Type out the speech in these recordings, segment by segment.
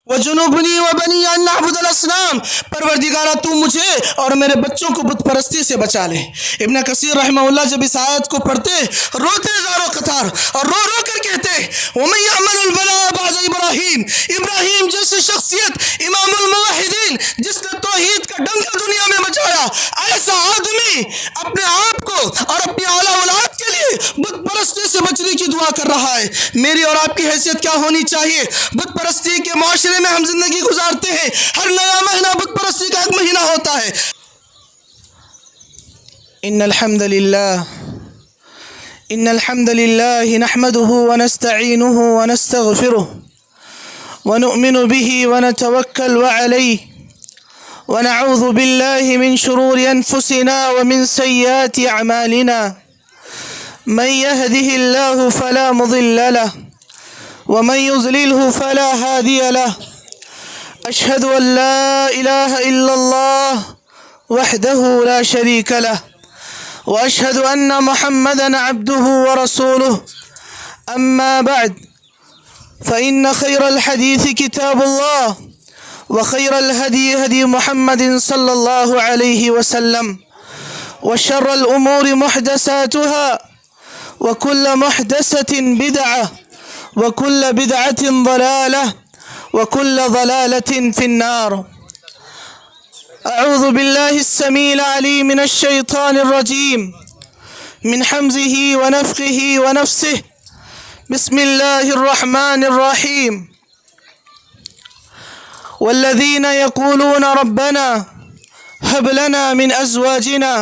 وجنوبنی وبنی ان نعبد الاصنام، پروردگارہ تو مجھے اور میرے بچوں کو بت پرستی سے بچا لے۔ ابن کثیر رحمہ اللہ جب اس آیت کو پڑھتے روتے زاروں قطار اور رو رو کر کہتے وَمَن يَعْمَلُ الْبَلَاءَ بَعْدَ ابراہیم، ابراہیم جیسی شخصیت، امام الموحدین جس نے توحید کا ڈنکا دنیا میں بجایا، ایسا آدمی اپنے آپ کو اور اپنی اعلیٰ اولاد کے لیے بت پرستی سے بچنے کی دعا کر رہا ہے۔ میری اور آپ کی حیثیت کیا ہونی چاہیے؟ بت پرستی کے معاشرے میں ہم زندگی گزارتے ہیں، ہر نیا مہینہ بت پرستی کا ایک مہینہ ہوتا ہے۔ ان الحمد للہ نحمده ونستعینه ونستغفره ونؤمن به ونتوکل علیہ ونعوذ باللہ من شرور انفسنا ومن سیئات اعمالنا، من يهده الله فلا مضل له ومن يضلله فلا هادي له، أشهد أن لا إله إلا الله وحده لا شريك له، وأشهد أن محمدًا عبده ورسوله، أما بعد فإن خير الحديث كتاب الله، وخير الهدي هدي محمد صلى الله عليه وسلم، وشر الأمور محدثاتها، وكل محدثة بدعة، وكل بدعة ضلالة، وكل ضلالة في النار۔ أعوذ بالله السميع العليم من الشيطان الرجيم، من حمزه ونفخه ونفسه، بسم الله الرحمن الرحيم۔ والذين يقولون ربنا هب لنا من أزواجنا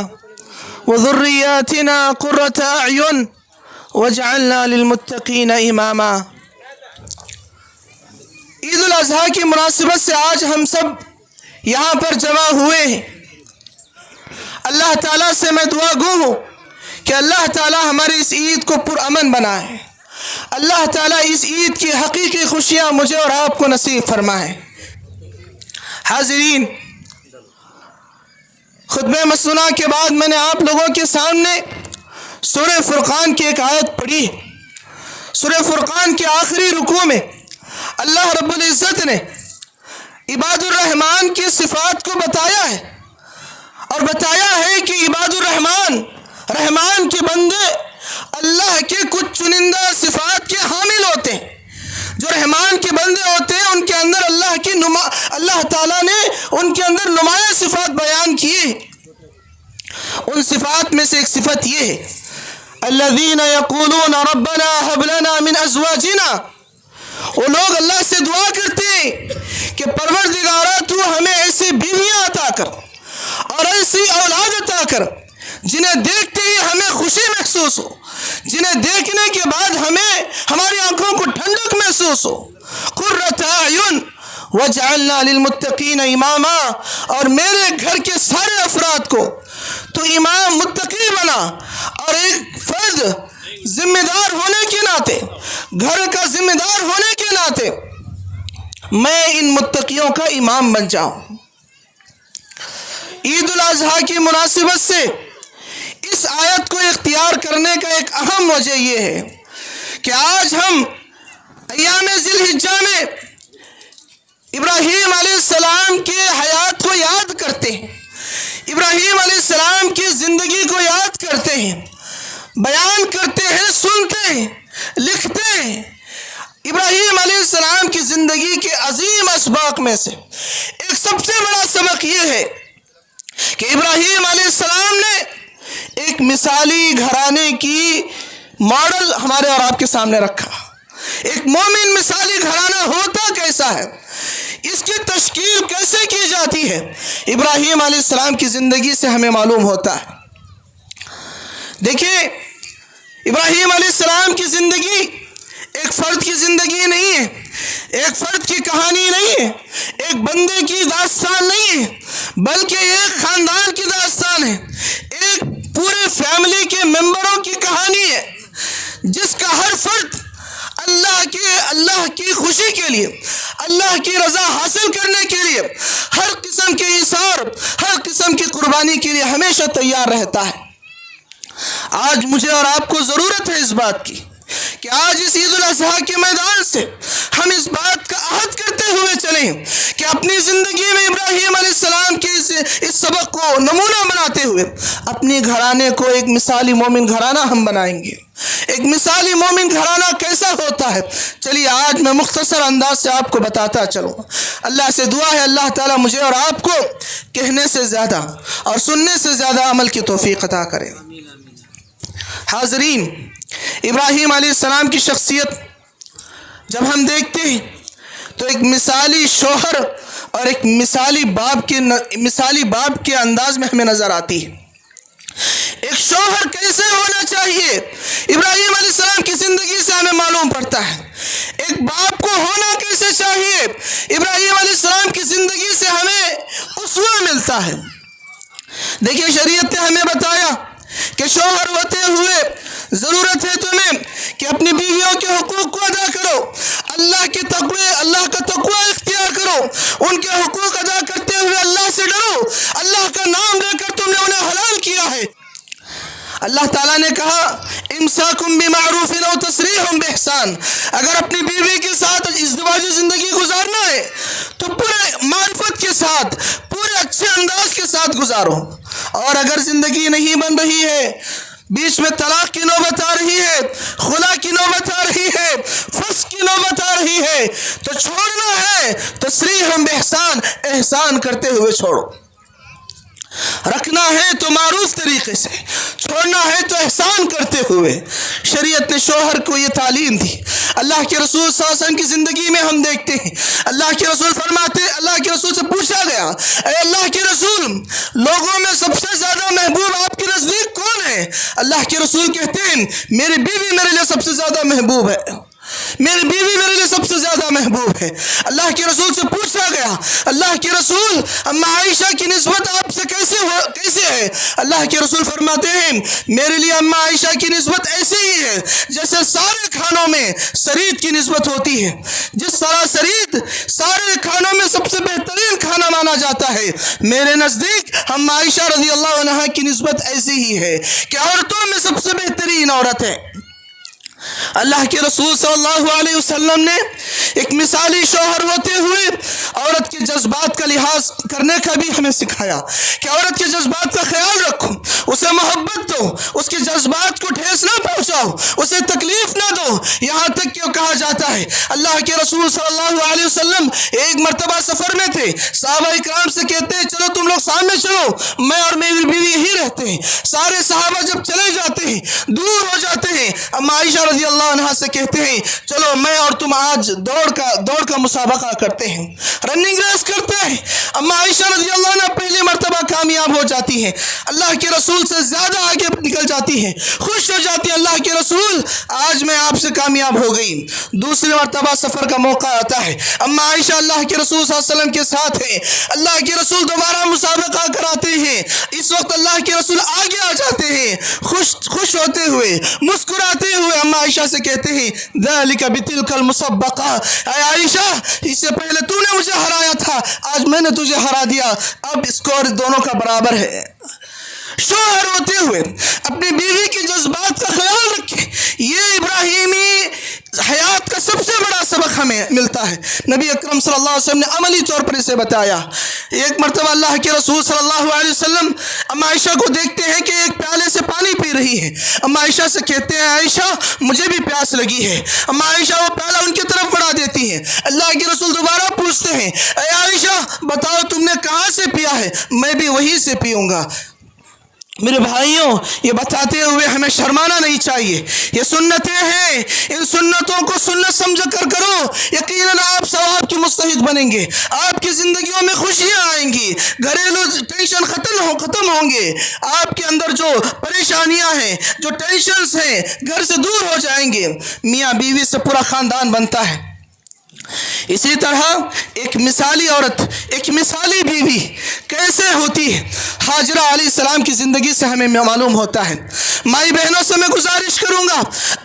وذرياتنا قرة أعين وجعلنا للمتقین اماما۔ عید الاضحیٰ کی مناسبت سے آج ہم سب یہاں پر جمع ہوئے ہیں۔ اللہ تعالیٰ سے میں دعا گو ہوں کہ اللہ تعالیٰ ہماری اس عید کو پرامن بنائے، اللہ تعالیٰ اس عید کی حقیقی خوشیاں مجھے اور آپ کو نصیب فرمائے۔ حاضرین، خطبہ مسنونہ کے بعد میں نے آپ لوگوں کے سامنے سورہ فرقان کی ایک آیت پڑھی۔ سورہ فرقان کے آخری رکوع میں اللہ رب العزت نے عباد الرحمن کی صفات کو بتایا ہے، اور بتایا ہے کہ عباد الرحمن، رحمان کے بندے اللہ کے کچھ چنندہ صفات کے حامل ہوتے ہیں۔ جو رحمان کے بندے ہوتے ہیں ان کے اندر اللہ تعالیٰ نے ان کے اندر نمایاں صفات بیان کیے۔ ان صفات میں سے ایک صفت یہ ہے الذین یقولون ربنا هب لنا من ازواجنا، وہ لوگ اللہ سے دعا کرتے ہیں کہ پروردگارہ تو ہمیں ایسی بیویاں عطا کر اور ایسی اولاد عطا کر جنہیں دیکھتے ہی ہمیں خوشی محسوس ہو، جنہیں دیکھنے کے بعد ہماری آنکھوں کو ٹھنڈک محسوس ہو۔ قرۃ اعین وجعلنا للمتقین اماما، اور میرے گھر کے سارے افراد کو تو امام متقی بنا، اور ایک فرد ذمہ دار ہونے کے ناطے، گھر کا ذمہ دار ہونے کے ناطے میں ان متقیوں کا امام بن جاؤں۔ عید الاضحیٰ کی مناسبت سے اس آیت کو اختیار کرنے کا ایک اہم وجہ یہ ہے کہ آج ہم ایام ذی الحجہ میں ابراہیم علیہ السلام کے حیات کو یاد کرتے ہیں، ابراہیم علیہ السلام کی زندگی کو یاد کرتے ہیں، بیان کرتے ہیں، سنتے ہیں، لکھتے ہیں۔ ابراہیم علیہ السلام کی زندگی کے عظیم اسباق میں سے ایک سب سے بڑا سبق یہ ہے کہ ابراہیم علیہ السلام نے ایک مثالی گھرانے کی ماڈل ہمارے اور آپ کے سامنے رکھا۔ ایک مومن مثالی گھرانہ ہوتا کیسا ہے، اس کی تشکیل کیسے کی جاتی ہے، ابراہیم علیہ السلام کی زندگی سے ہمیں معلوم ہوتا ہے۔ دیکھیں، ابراہیم علیہ السلام کی زندگی ایک فرد کی زندگی نہیں ہے، ایک فرد کی کہانی نہیں ہے، ایک بندے کی داستان نہیں ہے، بلکہ ایک خاندان کی داستان ہے، ایک پورے فیملی کے ممبروں کی کہانی ہے، جس کا ہر فرد اللہ کی خوشی کے لیے، اللہ کی رضا حاصل کرنے کے لیے، ہر قسم کے ایثار، ہر قسم کی قربانی کے لیے ہمیشہ تیار رہتا ہے۔ آج مجھے اور آپ کو ضرورت ہے اس بات کی کہ آج اس عید الاضحیٰ کے میدان سے ہم اس بات کا عہد کرتے ہوئے چلیں کہ اپنی زندگی میں ابراہیم علیہ السلام کے اس سبق کو نمونہ بناتے ہوئے اپنے گھرانے کو ایک مثالی مومن گھرانہ ہم بنائیں گے۔ ایک مثالی مومن گھرانہ کیسا ہوتا ہے، چلیے آج میں مختصر انداز سے آپ کو بتاتا چلوں۔ اللہ سے دعا ہے اللہ تعالیٰ مجھے اور آپ کو کہنے سے زیادہ اور سننے سے زیادہ عمل کی توفیق عطا کرے۔ حاضرین، ابراہیم علیہ السلام کی شخصیت جب ہم دیکھتے ہیں تو ایک مثالی شوہر اور ایک مثالی باپ کے انداز میں ہمیں نظر آتی ہے۔ ایک شوہر کیسے ہونا چاہیے ابراہیم علیہ السلام کی زندگی سے ہمیں معلوم پڑتا ہے۔ ایک باپ کو ہونا کیسے چاہیے ابراہیم علیہ السلام کی زندگی سے ہمیں اسوہ ملتا ہے۔ دیکھیے شریعت نے ہمیں بتایا کہ شوہر ہوتے ہوئے ضرورت ہے تمہیں کہ اپنی بیویوں کے حقوق کو ادا کرو، اللہ کا تقوی اختیار کرو، ان کے حقوق ادا کرتے ہوئے اللہ سے ڈرو، اللہ کا نام لے کر تم نے انہیں حلال کیا ہے۔ اللہ تعالیٰ نے کہا امساکم بمعروف او تسریح باحسان، اگر اپنی بیوی کے ساتھ ازدواجی زندگی گزارنا ہے تو پورے معرفت کے ساتھ، پورے اچھے انداز کے ساتھ گزارو، اور اگر زندگی نہیں بن رہی ہے، بیچ میں طلاق کی نوبت آ رہی ہے، خلا کی نوبت آ رہی ہے، فسخ کی نوبت آ رہی ہے، تو چھوڑنا ہے تسریح باحسان، احسان کرتے ہوئے چھوڑو۔ رکھنا ہے تو معروف طریقے سے، چھوڑنا ہے تو احسان کرتے ہوئے۔ شریعت نے شوہر کو یہ تعلیم دی۔ اللہ کے رسول صلی اللہ علیہ وسلم کی زندگی میں ہم دیکھتے ہیں، اللہ کے رسول فرماتے، اللہ کے رسول سے پوچھا گیا اے اللہ کے رسول، لوگوں میں سب سے زیادہ محبوب آپ کے نزدیک کون ہے؟ اللہ کے رسول کہتے ہیں میری بیوی میرے لیے سب سے زیادہ محبوب ہے، میری بیوی میرے لیے سب سے زیادہ محبوب ہے۔ اللہ کے رسول سے پوچھا گیا اللہ کے رسول اما عائشہ کی نسبت آپ سے کیسے ہے؟ اللہ کے رسول فرماتے ہیں میرے لیے اما عائشہ کی نسبت ایسے ہی ہے جیسے سارے کھانوں میں سرید کی نسبت ہوتی ہے۔ جس طرح سرید سارے کھانوں میں سب سے بہترین کھانا مانا جاتا ہے، میرے نزدیک اما عائشہ رضی اللہ عنہا کی نسبت ایسی ہی ہے کہ عورتوں میں سب سے بہترین عورت ہے۔ اللہ کے رسول صلی اللہ علیہ وسلم نے ایک مثالی شوہر ہوتے ہوئے عورت کے جذبات کا لحاظ کرنے کا بھی ہمیں سکھایا کہ عورت کے جذبات کا خیال رکھو، اسے محبت دو، اس کے جذبات کو ٹھیس نہ پہنچاؤ، اسے تکلیف نہ دو۔ یہاں تک کہ کہا جاتا ہے اللہ کے رسول صلی اللہ علیہ وسلم ایک مرتبہ سفر میں تھے، صحابہ اکرام سے کہتے ہیں چلو تم لوگ سامنے چلو، میں اور میری بیوی ہی رہتے ہیں۔ سارے صحابہ جب چلے جاتے ہیں، دور ہو جاتے ہیں، اما عائشہ رضی اللہ عنہا سے کہتے ہیں چلو میں اور تم آج دوڑ کا مسابقہ کرتے ہیں، رننگ ریس کرتے ہیں۔ اما عائشہ رضی اللہ عنہا پہلی مرتبہ کامیاب ہو جاتی ہیں، اللہ کے رسول سے زیادہ آگے نکل جاتی ہیں، خوش ہو جاتی ہیں اللہ کے رسول آج میں آپ سے کامیاب ہو گئی۔ دوسری مرتبہ سفر کا موقع آتا ہے، اما عائشہ اللہ کے رسول صلی اللہ علیہ وسلم کے ساتھ ہیں، اللہ کے رسول دوبارہ مسابقہ کراتے ہیں۔ اس وقت اللہ کے رسول آگے آ جاتے ہیں، خوش ہوتے ہوئے، مسکراتے ہوئے اما عائشہ سے کہتے ہیں ذالک بتلک المسبقہ، اے عائشہ اس سے پہلے تو نے مجھے ہرایا تھا، آج میں نے تجھے ہرا دیا، اب اسکور دونوں کا برابر ہے۔ شوہر ہوتے ہوئے اپنی بیوی کے جذبات کا خیال رکھیں، یہ ابراہیمی حیات کا سب سے بڑا سبق ہمیں ملتا ہے۔ نبی اکرم صلی اللہ علیہ وسلم نے عملی طور پر اسے بتایا۔ ایک مرتبہ اللہ کے رسول صلی اللہ علیہ وسلم اما عائشہ کو دیکھتے ہیں کہ ایک پیالے سے پانی پی رہی ہے، اما عائشہ سے کہتے ہیں عائشہ مجھے بھی پیاس لگی ہے۔ اما عائشہ وہ پیالہ ان کی طرف بڑھا دیتی ہیں، اللہ کے رسول دوبارہ پوچھتے ہیں اے عائشہ بتاؤ تم نے کہاں سے پیا ہے، میں بھی وہیں سے پیوں گا۔ میرے بھائیوں یہ بتاتے ہوئے ہمیں شرمانا نہیں چاہیے، یہ سنتیں ہیں، ان سنتوں کو سنت سمجھ کر کرو، یقیناً آپ ثواب کے مستحق بنیں گے، آپ کی زندگیوں میں خوشیاں آئیں گی، گھریلو ٹینشن ختم ہوں گے، آپ کے اندر جو پریشانیاں ہیں، جو ٹینشنز ہیں گھر سے دور ہو جائیں گے، میاں بیوی سے پورا خاندان بنتا ہے۔ اسی طرح ایک مثالی عورت، ایک مثالی بیوی کیسے ہوتی ہے، ہاجرہ علیہ السلام کی زندگی سے ہمیں معلوم ہوتا ہے۔ مائی بہنوں سے میں گزارش کروں گا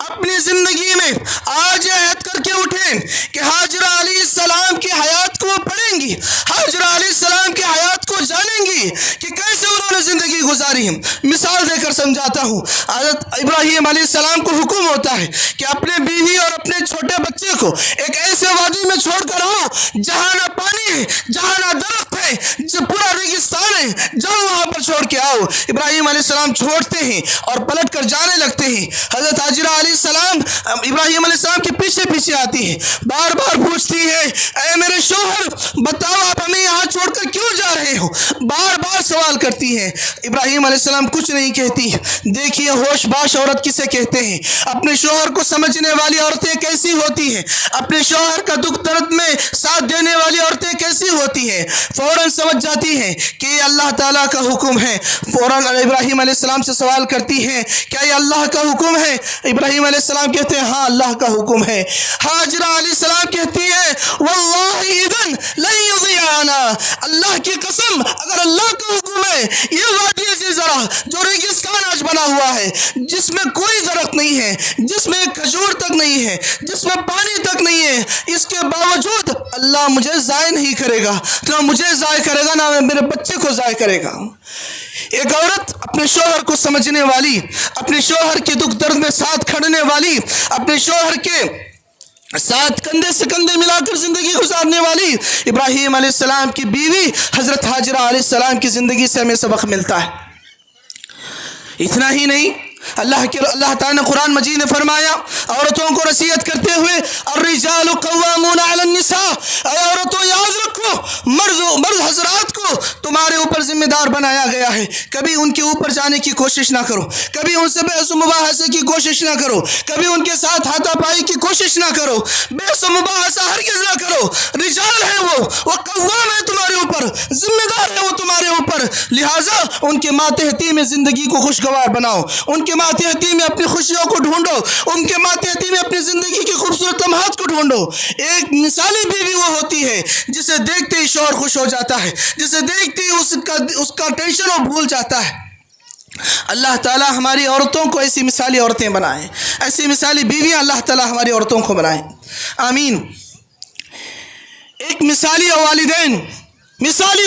اپنی زندگی میں آج یہ عہد کر کے اٹھیں کہ ہاجرہ علیہ السلام کی حیات کو پڑھیں گی، ہاجرہ علیہ السلام کی حیات کو جانیں گی کہ کیسے انہوں نے زندگی گزاری علیہم مثال دے کر سمجھاتا ہوں۔ حضرت ابراہیم علیہ السلام کو حکم ہوتا ہے کہ اپنے بیوی اور اپنے چھوٹے بچے کو ایک ایسے وادی میں چھوڑ کر آؤ جہاں نہ پانی ہے، جہاں نہ درخت ہے، جو پورا ریگستان ہے، جاؤ وہاں پر چھوڑ کے آؤ۔ ابراہیم علیہ السلام چھوڑتے ہیں اور پلٹ کر جانے لگتے ہیں۔ حضرت ہاجرہ علیہ السلام ابراہیم علیہ السلام کے پیچھے پیچھے آتی ہے، بار بار پوچھتی ہے اے میرے شوہر بتاؤ آپ ہمیں یہاں چھوڑ کر کیوں جا رہے ہو، بار بار سوال کرتی ہے۔ ابراہیم علیہ السلام کچھ نہیں کہتی۔ دیکھیے ہوش باش عورت کسے کہتے ہیں، اپنے شوہر کو سمجھنے والی عورتیں کیسی ہوتی ہیں، اپنے شوہر کا دکھ درد میں ساتھ دینے والی عورتیں کیسی ہوتی ہیں، فوراً سمجھ جاتی ہیں کہ یہ اللہ تعالیٰ کا حکم ہے۔ فوراً ابراہیم علیہ السلام سے سوال کرتی ہیں کیا یہ اللہ کا حکم ہے؟ ابراہیم علیہ السلام کہتے ہیں ہاں اللہ کا حکم ہے۔ ہاجرہ علیہ السلام کہتی ہے واللہ اذن لن یضیعنا، اللہ کی قسم اگر اللہ کا حکم ہے یہ وادی زرع جو ریگستان آج بنا ہوا ہے، جس میں کوئی درخت نہیں ہے، جس میں کھجور تک نہیں ہے، جس میں پانی تک نہیں ہے، اس کے باوجود اللہ مجھے ضائع نہیں کرے گا، نہ مجھے ضائع کرے گا نہ میرے بچے کو ضائع کرے گا۔ ایک عورت اپنے شوہر کو سمجھنے والی، اپنے شوہر کے دکھ درد میں ساتھ کھڑنے والی، اپنے شوہر کے ساتھ کندھے سے کندھے ملا کر زندگی گزارنے والی ابراہیم علیہ السلام کی بیوی حضرت ہاجرہ علیہ السلام کی زندگی سے ہمیں سبق ملتا ہے۔ اتنا ہی نہیں، اللہ تعالیٰ نے قرآن مجید میں فرمایا عورتوں کو نصیحت کرتے ہوئے الرجال قوامون علی النساء، اے عورتوں یاد رکھو مرد حضرات کو تمہارے اوپر ذمہ دار بنایا گیا ہے، کبھی ان کے اوپر جانے کی کوشش نہ کرو، کبھی ان سے بحث و مباحثے کی کوشش نہ کرو، کبھی ان کے ساتھ ہاتھا پائی کی کوشش نہ کرو، بحث و مباحثہ ہرگز نہ کرو۔ رجال ہیں وہ قوام ہے تمہارے اوپر، ذمہ دار ہے وہ تمہارے اوپر، لہٰذا ان کے ماتحتی میں زندگی کو خوشگوار بناؤ، ان کے ماتحتی میں اپنی خوشیوں کو ڈھونڈو، ان کے ماتحتی میں اپنی زندگی کی خوبصورت لمحات کو ڈھونڈو۔ ایک مثالی بیوی وہ ہوتی ہے جسے دیکھتے ہی شوہر خوش ہو جاتا ہے، جسے دیکھتے ہی اس کا ٹینشن وہ بھول جاتا ہے۔ اللہ تعالیٰ ہماری عورتوں کو ایسی مثالی عورتیں بنائیں، ایسی مثالی بیویاں اللہ تعالیٰ ہماری عورتوں کو بنائیں، آمین۔ ایک مثالی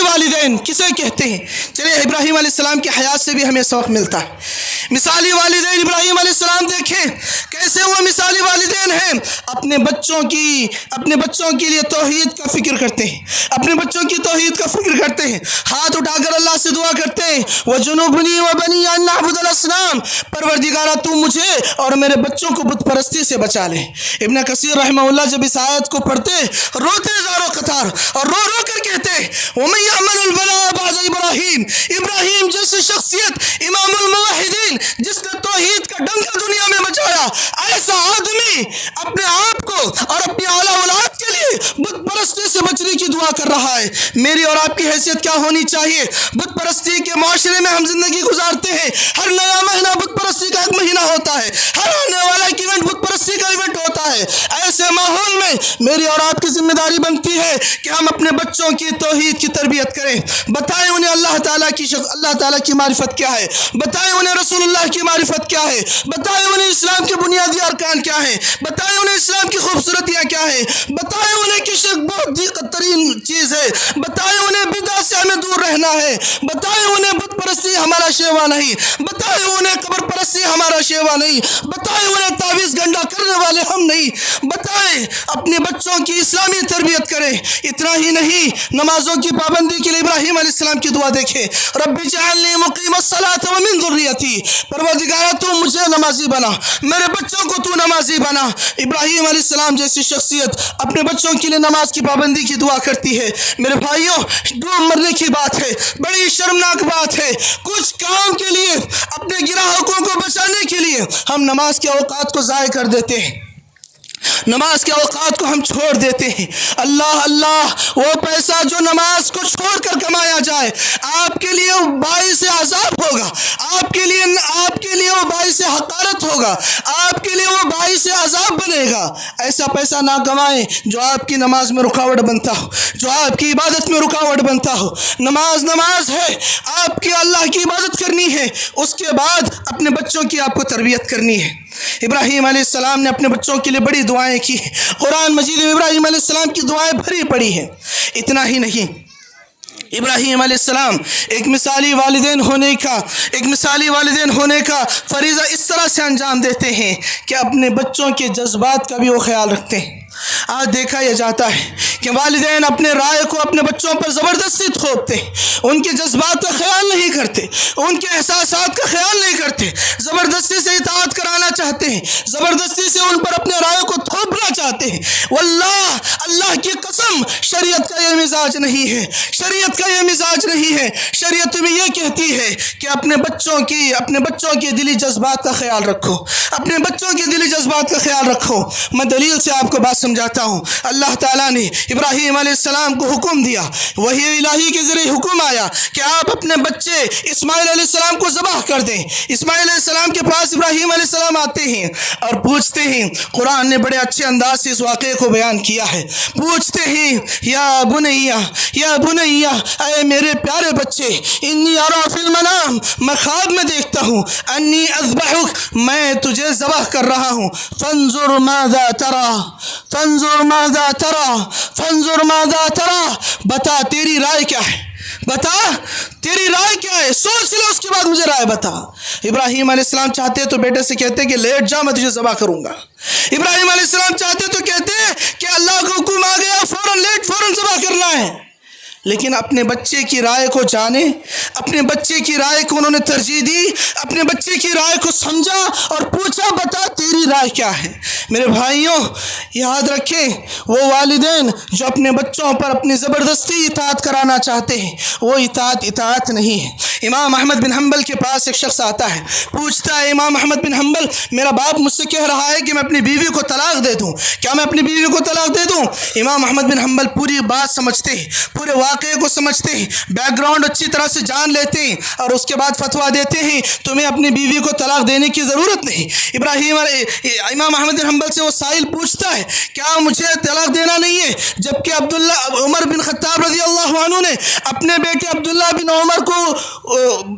والدین کسے کہتے ہیں؟ چلے ابراہیم علیہ السلام کی حیات سے بھی ہمیں سبق ملتا ہے۔ مثالی والدین ابراہیم علیہ السلام دیکھیں کیسے وہ مثالی والدین ہیں، اپنے بچوں کے لیے توحید کا فکر کرتے ہیں، اپنے بچوں کی توحید کا فکر کرتے ہیں، ہاتھ اٹھا کر اللہ سے دعا کرتے ہیں وَجُنُوبْنِي وَبَنِيَّ أَن نَّعْبُدَ الْأَصْنَامَ، پروردگارہ تو مجھے اور میرے بچوں کو بت پرستی سے بچا لے۔ ابن کثیر رحمہ اللہ جب اس آیت کو پڑھتے روتے زاروں قطار اور رو رو کر کہتے وَمَن يَعْمَلُ الْبَلَاءَ بَعْدَ ابراہیم جیسی شخصیت، امام الموحدین جس نے توحید کا ڈنکا دنیا میں بجایا، ایسا آدمی اپنے آپ کو اور اپنی اعلیٰ اولاد کے لیے بت پرستی سے بچنے کی دعا کر رہا ہے۔ میری اور آپ کی حیثیت کیا ہونی چاہیے؟ بت پرستی کے معاشرے میں ہم زندگی گزارتے ہیں، ہر نیا مہینہ بت پرستی کا ایک مہینہ ہوتا ہے، ہر آنے والا ایک ایونٹ بت پرستی کا ایونٹ ہوتا ہے۔ ایسے ماحول میں میری اور آپ کی ذمہ داری بنتی ہے کہ ہم اپنے بچوں کی توحید کی تربیت کریں، بتائیں انہیں اللہ تعالیٰ کی معرفت کیا ہے، بتائیں انہیں رسول اللہ کی معرفت کیا ہے، بتائیں انہیں اسلام کے بنیادی ارکان کیا ہیں، بتائیں انہیں اسلام کی خوبصورتیاں کیا ہیں، بتائیں انہیں کہ شرک بہت دقت ترین چیز ہے، بتائیں انہیں بدعت سے ہمیں دور رہنا ہے، بتائیں انہیں بت پرستی ہمارا شیوا نہیں، بتائیں انہیں قبر پرستی ہمارا شیوا نہیں، بتائیں انہیں تعویذ گنڈا کرنے والے ہم نہیں، بتائیں اپنے بچوں کی اسلامی تربیت کریں۔ اتنا ہی نہیں، نمازوں کی پابندی کے لیے ابراہیم علیہ السلام کی دعا دیکھیں رب اجعلنی مقیم الصلاۃ ومن ذریتی، پروردگارہ تو مجھے نمازی بنا، میرے بچوں کو تو نمازی بنا۔ ابراہیم علیہ السلام جیسی شخصیت اپنے بچوں کے لیے نماز کی پابندی کی دعا کرتی ہے۔ میرے بھائیوں، ڈوب مرنے کی بات ہے، بڑی شرمناک بات ہے، کچھ کام کے لیے اپنے گراہکوں کو بچانے کے لیے ہم نماز کے اوقات کو ضائع کر دیتے ہیں، نماز کے اوقات کو ہم چھوڑ دیتے ہیں۔ اللہ وہ پیسہ جو نماز کو چھوڑ کر کمایا جائے آپ کے لیے وہ باعث عذاب ہوگا، آپ کے لیے وہ باعث حقارت ہوگا، آپ کے لیے وہ باعث عذاب بنے گا۔ ایسا پیسہ نہ کمائیں جو آپ کی نماز میں رکاوٹ بنتا ہو، جو آپ کی عبادت میں رکاوٹ بنتا ہو۔ نماز ہے، آپ کی اللہ کی عبادت کرنی ہے، اس کے بعد اپنے بچوں کی آپ کو تربیت کرنی ہے۔ ابراہیم علیہ السلام نے اپنے بچوں کے لیے بڑی دعائیں کی، قرآن مجید میں ابراہیم علیہ السلام کی دعائیں بھری پڑی ہیں۔ اتنا ہی نہیں، ابراہیم علیہ السلام ایک مثالی والدین ہونے کا فریضہ اس طرح سے انجام دیتے ہیں کہ اپنے بچوں کے جذبات کا بھی وہ خیال رکھتے ہیں۔ آج دیکھا یہ جاتا ہے کہ والدین اپنے رائے کو اپنے بچوں پر زبردستی تھوپتے ہیں، ان کے جذبات کا خیال نہیں کرتے، ان کے احساسات کا خیال نہیں کرتے، زبردستی سے اطاعت کرانا چاہتے ہیں، زبردستی سے ان پر اپنے رائے کو تھوپنا چاہتے ہیں۔ واللہ اللہ کی قسم شریعت کا یہ مزاج نہیں ہے، شریعت کا یہ مزاج نہیں ہے۔ شریعت تمہیں یہ کہتی ہے کہ اپنے بچوں کے دلی جذبات کا خیال رکھو، اپنے بچوں کے دلی جذبات کا خیال رکھو۔ میں دلیل سے آپ کو بات سمجھاتا ہوں۔ اللہ تعالیٰ نے ابراہیم علیہ السلام کو حکم دیا، وحی الہی کے ذریعے حکم آیا کہ آپ اپنے بچے اسماعیل علیہ السلام کو ذبح کر دیں۔ اسماعیل علیہ السلام کے پاس ابراہیم علیہ السلام آتے ہیں اور پوچھتے ہیں، قرآن نے بڑے اچھے انداز سے اس واقعے کو بیان کیا ہے۔ پوچھتے ہیں، یا بنیا، اے میرے پیارے بچے، انی ارا فی المنام، میں خواب میں دیکھتا ہوں، انی اذبحک، میں تجھے ذبح کر رہا ہوں، فانظر ماذا ترى، بتا تیری رائے کیا ہے، سوچ لو، اس کے بعد مجھے رائے بتا۔ ابراہیم علیہ السلام چاہتے تو بیٹے سے کہتے کہ لیٹ جا، میں تجھے ذبح کروں گا۔ ابراہیم علیہ السلام چاہتے تو کہتے کہ اللہ کا حکم آ گیا، فوراً ذبح کرنا ہے۔ لیکن اپنے بچے کی رائے کو جانے، اپنے بچے کی رائے کو انہوں نے ترجیح دی، اپنے بچے کی رائے کو سمجھا اور پوچھا، بتا تیری رائے کیا ہے۔ میرے بھائیوں، یاد رکھیں، وہ والدین جو اپنے بچوں پر اپنی زبردستی اطاعت کرانا چاہتے ہیں، وہ اطاعت نہیں ہے۔ امام احمد بن حنبل کے پاس ایک شخص آتا ہے، پوچھتا ہے، امام احمد بن حنبل، میرا باپ مجھ سے کہہ رہا ہے کہ میں اپنی بیوی کو طلاق دے دوں، کیا میں اپنی بیوی کو طلاق دے دوں؟ امام احمد بن حنبل پوری بات سمجھتے ہیں، پورے واقعے کو سمجھتے ہیں، بیک گراؤنڈ اچھی طرح سے جان لیتے ہیں اور اس کے بعد فتویٰ دیتے ہیں، تمہیں اپنی بیوی کو طلاق دینے کی ضرورت نہیں۔ امام احمد بن حنبل سے وہ سائل پوچھتا ہے، کیا مجھے طلاق دینا نہیں ہے؟ جبکہ عمر بن خطاب رضی اللہ عنہ نے اپنے بیٹے عبداللہ بن عمر کو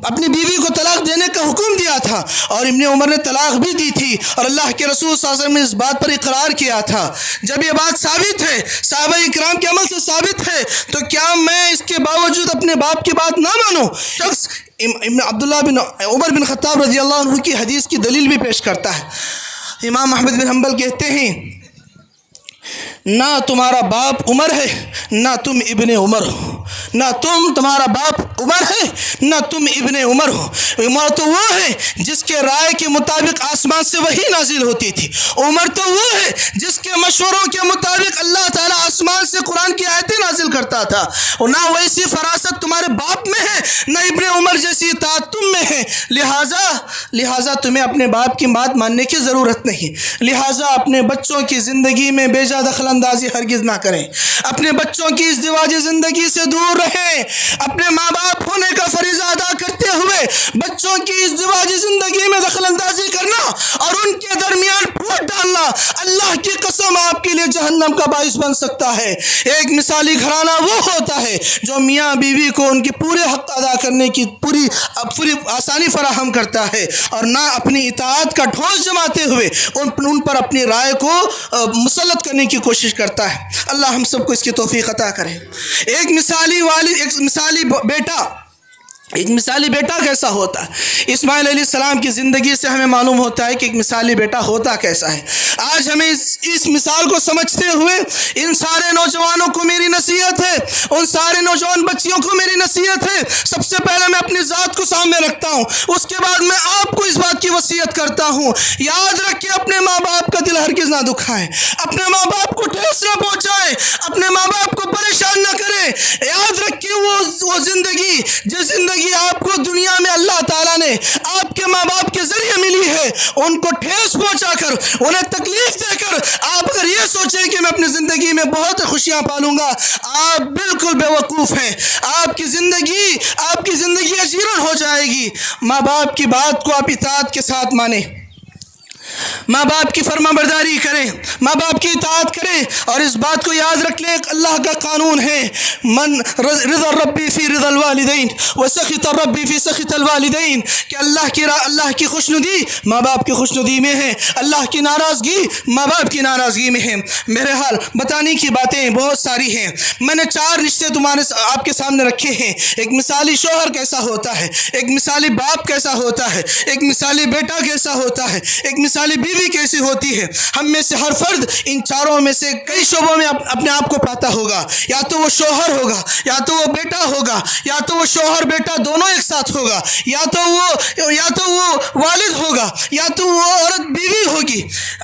اپنی بیوی کو طلاق دینے کا حکم دیا تھا، اور ابن عمر نے طلاق بھی دی تھی، اور اللہ کے رسول صلی اللہ علیہ وسلم نے اس بات پر اقرار کیا تھا۔ جب یہ بات ثابت ہے، صحابہ کرام کے عمل سے ثابت ہے، تو کیا میں اس کے باوجود اپنے باپ کی بات نہ مانوں؟ شخص عبداللہ بن عمر بن خطاب رضی اللہ عنہ کی حدیث کی دلیل بھی پیش کرتا ہے۔ امام احمد بن حنبل کہتے ہیں، نہ تمہارا باپ عمر ہے، نہ تم ابن عمر ہو، نہ تمہارا باپ عمر ہے، نہ تم ابن عمر ہو۔ عمر تو وہ ہے جس کے رائے کے مطابق آسمان سے وحی نازل ہوتی تھی، عمر تو وہ ہے جس کے مشوروں کے مطابق اللہ تعالیٰ آسمان سے قرآن کی آیتیں نازل کرتا تھا۔ نہ ویسی فراست تمہارے باپ میں ہے، نہ ابن عمر جیسی اطاعت تم میں ہے، لہٰذا تمہیں اپنے باپ کی بات ماننے کی ضرورت نہیں۔ لہٰذا اپنے بچوں کی زندگی میں بے جا دخل اندازی ہرگز نہ کریں، اپنے بچوں کی ازدواجی زندگی سے دور رہیں، اپنے ماں باپ ہونے کا فریضہ ادا کرتے ہوئے بچوں کی ازدواجی زندگی میں دخل اندازی کرنا اور ان کے درمیان پھوٹ ڈالنا اللہ کی قسم آپ کے لیے جہنم کا باعث بن سکتا ہے۔ ایک مثالی گھرانہ وہ ہوتا ہے جو میاں بیوی کو ان کے پورے حق ادا کرنے کی پوری آسانی فراہم کرتا ہے، اور نہ اپنی اطاعت کا ڈھونس جماتے ہوئے ان پر اپنی رائے کو مسلط کرنے کی کوشش کرتا ہے۔ اللہ ہم سب کو اس کی توفیق عطا کرے۔ ایک مثالی بیٹا کیسا ہوتا ہے؟ اسماعیل علیہ السلام کی زندگی سے ہمیں معلوم ہوتا ہے کہ ایک مثالی بیٹا ہوتا کیسا ہے۔ آج ہمیں اس مثال کو سمجھتے ہوئے ان سارے نوجوانوں کو میری نصیحت ہے، ان سارے نوجوان بچیوں کو میری نصیحت ہے، سب سے پہلے میں اپنی ذات کو سامنے رکھتا ہوں، اس کے بعد میں آپ کو اس بات کی وصیت کرتا ہوں، یاد رکھیں اپنے ماں باپ کا دل ہرگز نہ دکھائیں، اپنے ماں باپ کو ٹھیس نہ پہنچائیں، اپنے ماں باپ کو پریشان نہ کریں۔ یاد رکھیں وہ زندگی جس زندگی آپ کو دنیا میں اللہ تعالیٰ نے آپ کے ماں باپ کے ذریعے ملی ہے، ان کو ٹھیس پہنچا کر، انہیں تکلیف دے کر آپ اگر یہ سوچیں کہ میں اپنی زندگی میں بہت خوشیاں پالوں گا، آپ بالکل بے وقوف ہیں۔ آپ کی زندگی اجیرن ہو جائے گی۔ ماں باپ کی بات کو آپ اطاعت کے ساتھ مانیں۔ ماں باپ کی فرما برداری کریں، ماں باپ کی اطاعت کریں، اور اس بات کو یاد رکھ لیں کہ اللہ کا قانون ہے من رضا ربی فی رضا الوالدین وسخط ربی فی سخط الوالدین، کہ اللہ کی خوشنودی ماں باپ کی خوشنودی میں ہے، اللہ کی ناراضگی ماں باپ کی ناراضگی میں ہے۔ میرے حال بتانے کی باتیں بہت ساری ہیں، میں نے 4 رشتے آپ کے سامنے رکھے ہیں۔ ایک مثالی شوہر کیسا ہوتا ہے، ایک مثالی باپ کیسا ہوتا ہے، ایک مثالی بیٹا کیسا ہوتا ہے، ایک مثالی بیوی کیسی ہوتی ہے۔ ہم میں سے ہر فرد ان چاروں میں سے کئی شعبوں میں اپنے آپ کو پاتا ہوگا، یا تو وہ شوہر ہوگا، یا تو وہ بیٹا ہوگا، یا تو وہ شوہر بیٹا دونوں ایک ساتھ ہوگا، یا تو وہ والد ہوگا، یا تو وہ عورت بیوی ہوگی۔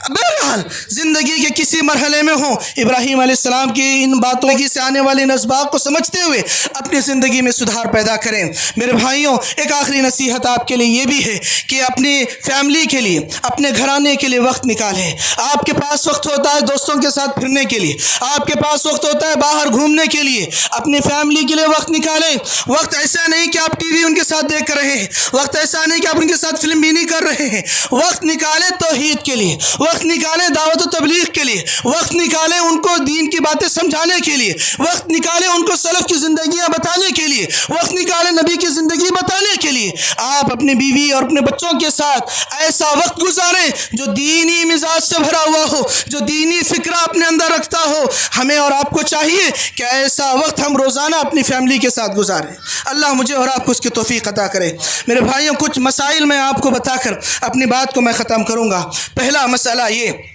بہرحال زندگی کے کسی مرحلے میں ہوں، ابراہیم علیہ السلام کی ان باتوں سے آنے والے اسباق کو سمجھتے ہوئے اپنی زندگی میں سدھار پیدا کریں۔ میرے بھائیوں، ایک آخری نصیحت آپ کے لیے یہ بھی ہے کہ اپنی فیملی کے لیے، اپنے گھرانے کے لیے وقت نکالیں۔ آپ کے پاس وقت ہوتا ہے دوستوں کے ساتھ پھرنے کے لیے، آپ کے پاس وقت ہوتا ہے باہر گھومنے کے لیے، اپنی فیملی کے لیے وقت نکالیں۔ وقت ایسا نہیں کہ آپ ٹی وی ان کے ساتھ دیکھ رہے ہیں، وقت ایسا نہیں کہ آپ ان کے ساتھ فلم بینی کر رہے ہیں۔ وقت نکالیں توحید کے لیے، وقت نکالیں دعوت و تبلیغ کے لیے، وقت نکالیں ان کو دین کی باتیں سمجھانے کے لیے، وقت نکالیں ان کو سلف کی زندگیاں بتانے کے لیے، وقت نکالیں نبی کی زندگی بتانے کے لیے۔ آپ اپنی بیوی اور اپنے بچوں کے ساتھ ایسا وقت گزاریں جو دینی مزاج سے بھرا ہوا ہو، جو دینی فکرہ اپنے اندر رکھتا ہو۔ ہمیں اور آپ کو چاہیے کہ ایسا وقت ہم روزانہ اپنی فیملی کے ساتھ گزاریں۔ اللہ مجھے اور آپ کو اس کی توفیق عطا کرے۔ میرے بھائیوں، کچھ مسائل میں آپ کو بتا کر اپنی بات کو میں ختم کروں گا۔ پہلا مسئلہ یہ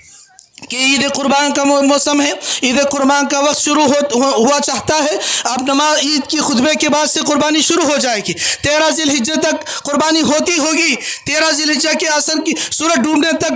کہ عید قربان کا موسم ہے، عید قربان کا وقت شروع ہوا چاہتا ہے۔ آپ نماز عید کی خطبے کے بعد سے قربانی شروع ہو جائے گی، 13 ذی الحجہ تک قربانی ہوتی ہوگی۔ 13 ذی الحجہ کے عصر کی سورج ڈوبنے تک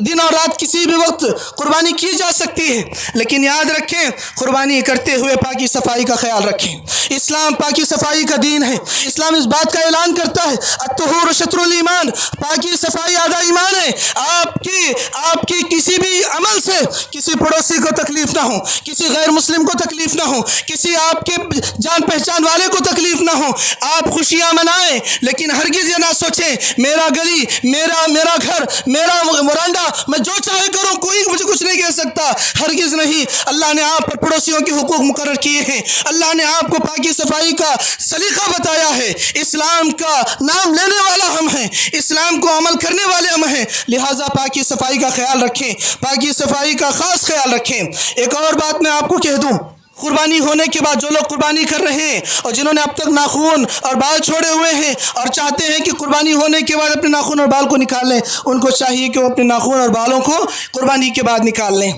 دن اور رات کسی بھی وقت قربانی کی جا سکتی ہے، لیکن یاد رکھیں قربانی کرتے ہوئے پاکی صفائی کا خیال رکھیں۔ اسلام پاکی صفائی کا دین ہے۔ اسلام اس بات کا اعلان کرتا ہے الطہور شطر الایمان، پاکی صفائی آدھا ایمان ہے۔ آپ کی کسی بھی عمل سے کسی پڑوسی کو تکلیف نہ ہو، کسی غیر مسلم کو تکلیف نہ ہو، کسی آپ کے جان پہچان والے کو تکلیف نہ ہو۔ آپ خوشیاں منائیں، لیکن ہرگز یہ نہ سوچیں میرا گلی، میرا گھر، میرا ورانڈا، میں جو چاہے کروں، کوئی مجھے کچھ نہیں کہہ سکتا۔ ہرگز نہیں۔ اللہ نے آپ پر پڑوسیوں کے حقوق مقرر کیے ہیں، اللہ نے آپ کو پاکی صفائی کا سلیقہ بتایا ہے۔ اسلام کا نام لینے والا ہم ہیں، اسلام کو عمل کرنے والے ہم ہیں، لہٰذا پاکی صفائی کا خیال رکھیں، پاکی صفائی کا خاص خیال رکھیں۔ ایک اور بات میں آپ کو کہہ دوں، قربانی ہونے کے بعد جو لوگ قربانی کر رہے ہیں اور جنہوں نے اب تک ناخن اور بال چھوڑے ہوئے ہیں اور چاہتے ہیں کہ قربانی ہونے کے بعد اپنے ناخن اور بال کو نکال لیں، ان کو چاہیے کہ وہ اپنے ناخن اور بالوں کو قربانی کے بعد نکال لیں۔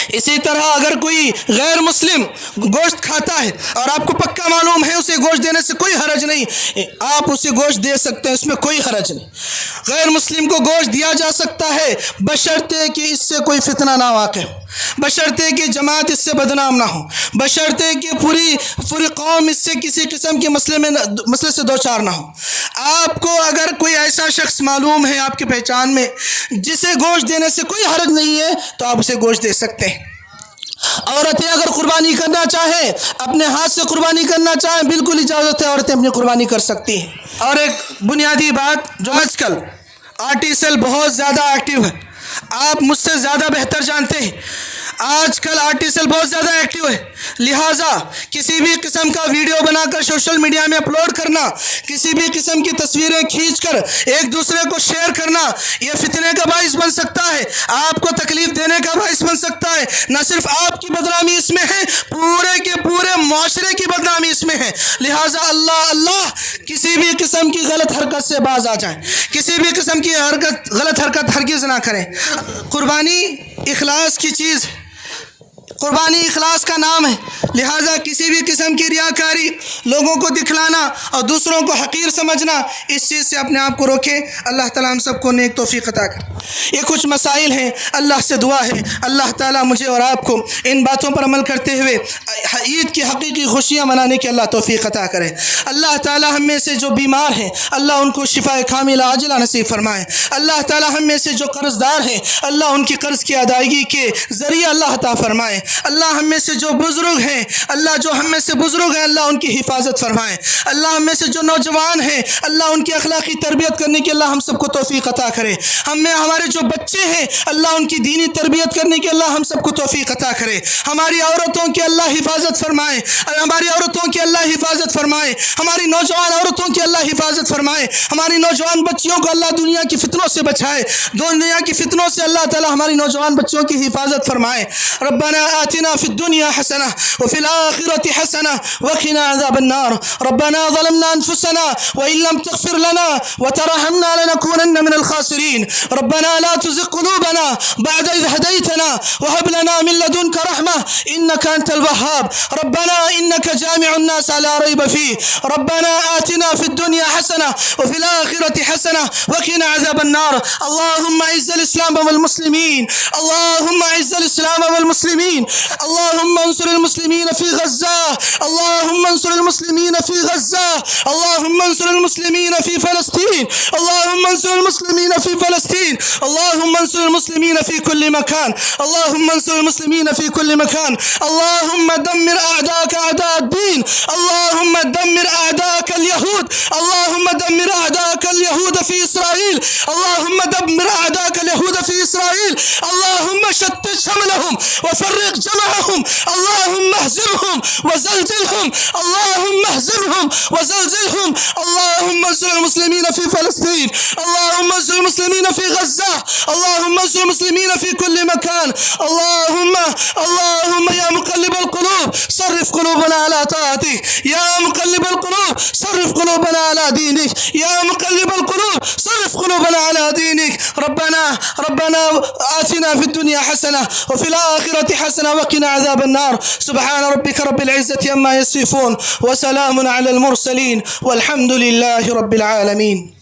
اسی طرح اگر کوئی غیر مسلم گوشت کھاتا ہے اور آپ کو پکا معلوم ہے اسے گوشت دینے سے کوئی حرج نہیں، آپ اسے گوشت دے سکتے ہیں، اس میں کوئی حرج نہیں۔ غیر مسلم کو گوشت دیا جا سکتا ہے بشرطے کہ اس سے کوئی فتنہ نہ واقع ہو، بشرطے کہ جماعت اس سے بدنام نہ ہو، بشرطے کہ پوری قوم اس سے کسی قسم کے مسئلے سے دوچار نہ ہو۔ آپ کو اگر کوئی ایسا شخص معلوم ہے آپ کی پہچان میں جسے گوشت دینے سے کوئی حرج نہیں ہے تو آپ اسے گوشت دے سکتے ہیں۔ عورتیں اگر قربانی کرنا چاہیں، اپنے ہاتھ سے قربانی کرنا چاہیں، بالکل اجازت ہے، عورتیں اپنی قربانی کر سکتی ہیں۔ اور ایک بنیادی بات جو آج کل آرٹی سیل بہت زیادہ ایکٹیو ہے، آپ مجھ سے زیادہ بہتر جانتے ہیں، آج کل آرٹی سیل بہت زیادہ ایکٹیو ہے، لہٰذا کسی بھی قسم کا ویڈیو بنا کر سوشل میڈیا میں اپلوڈ کرنا، کسی بھی قسم کی تصویریں کھینچ کر ایک دوسرے کو شیئر کرنا، یہ فتنے کا باعث بن سکتا ہے، آپ کو تکلیف دینے کا باعث بن سکتا ہے۔ نہ صرف آپ کی بدنامی اس میں ہے، پورے کے پورے معاشرے کی بدنامی اس میں ہے، لہٰذا اللہ کسی بھی قسم کی غلط حرکت سے باز آ جائیں، کسی بھی قسم کی غلط حرکت ہرگز نہ کریں۔ قربانی اخلاص کی چیز ہے، قربانی اخلاص کا نام ہے، لہٰذا کسی بھی قسم کی ریاکاری، لوگوں کو دکھلانا اور دوسروں کو حقیر سمجھنا، اس چیز سے اپنے آپ کو روکیں۔ اللہ تعالیٰ ہم سب کو نیک توفیق عطا کرے۔ یہ کچھ مسائل ہیں، اللہ سے دعا ہے اللہ تعالیٰ مجھے اور آپ کو ان باتوں پر عمل کرتے ہوئے عید کی حقیقی خوشیاں منانے کی اللہ توفیق عطا کرے۔ اللہ تعالیٰ ہم میں سے جو بیمار ہیں اللہ ان کو شفاء کاملہ عاجلہ نصیب فرمائے۔ اللہ تعالیٰ ہم میں سے جو قرض دار ہیں اللہ ان کی قرض کی ادائیگی کے ذریعے اللہ عطا فرمائے۔ اللہ ہم میں سے جو بزرگ ہیں اللہ ان کی حفاظت فرمائے۔ اللہ ہم میں سے جو نوجوان ہیں اللہ ان کی اخلاقی تربیت کرنے کی اللہ ہم سب کو توفیق عطا کرے۔ ہم میں ہمارے جو بچے ہیں اللہ ان کی دینی تربیت کرنے کی اللہ ہم سب کو توفیق عطا کرے. ہماری عورتوں کی اللہ حفاظت فرمائے, ہماری عورتوں کی اللہ حفاظت فرمائے, ہماری نوجوان عورتوں کی اللہ حفاظت فرمائے, ہماری نوجوان بچیوں کو اللہ دنیا کی فتنوں سے بچائے, دنیا کی فتنوں سے اللہ تعالی ہماری نوجوان بچوں کی حفاظت فرمائے. ربنا آتنا في الدنيا حسنة وفي الآخرة حسنة وقنا عذاب النار. ربنا ظلمنا أنفسنا وإن لم تغفر لنا وترحمنا لنكونن من الخاسرين. ربنا لا تزغ قلوبنا بعد إذ هديتنا وهب لنا من لدنك رحمة إنك أنت الوهاب. ربنا إنك جامع الناس على ريب فيه. ربنا آتنا في الدنيا حسنة وفي الآخرة حسنة وقنا عذاب النار. اللهم أعز الإسلام والمسلمين, اللهم أعز الإسلام والمسلمين, اللهم انصر المسلمين في غزة, اللهم انصر المسلمين في غزة, اللهم انصر المسلمين في فلسطين, اللهم انصر المسلمين في فلسطين, اللهم انصر المسلمين في كل مكان, اللهم انصر المسلمين في كل مكان. اللهم دمر أعداءك أعداء الدين, اللهم دمر أعداءك اليهود, اللهم دمر أعداءك اليهود في إسرائيل, اللهم دمر أعداءك اليهود في إسرائيل. اللهم شتت شملهم وفرق جمعهم, اللهم اهزمهم وزلزلهم, اللهم اهزمهم وزلزلهم. اللهم انصر المسلمين في فلسطين, اللهم انصر المسلمين في غزة, اللهم انصر المسلمين في كل مكان. اللهم يا مقلب القلوب صرف قلوبنا على طاعتك, يا مقلب القلوب صرف قلوبنا على دينك, يا مقلب القلوب صرف قلوبنا على دينك. ربنا آتنا في الدنيا حسنة وفي الآخرة حسنة وقنا عذاب النار. سبحان ربك رب العزة عما يصفون وسلام على المرسلين والحمد لله رب العالمين.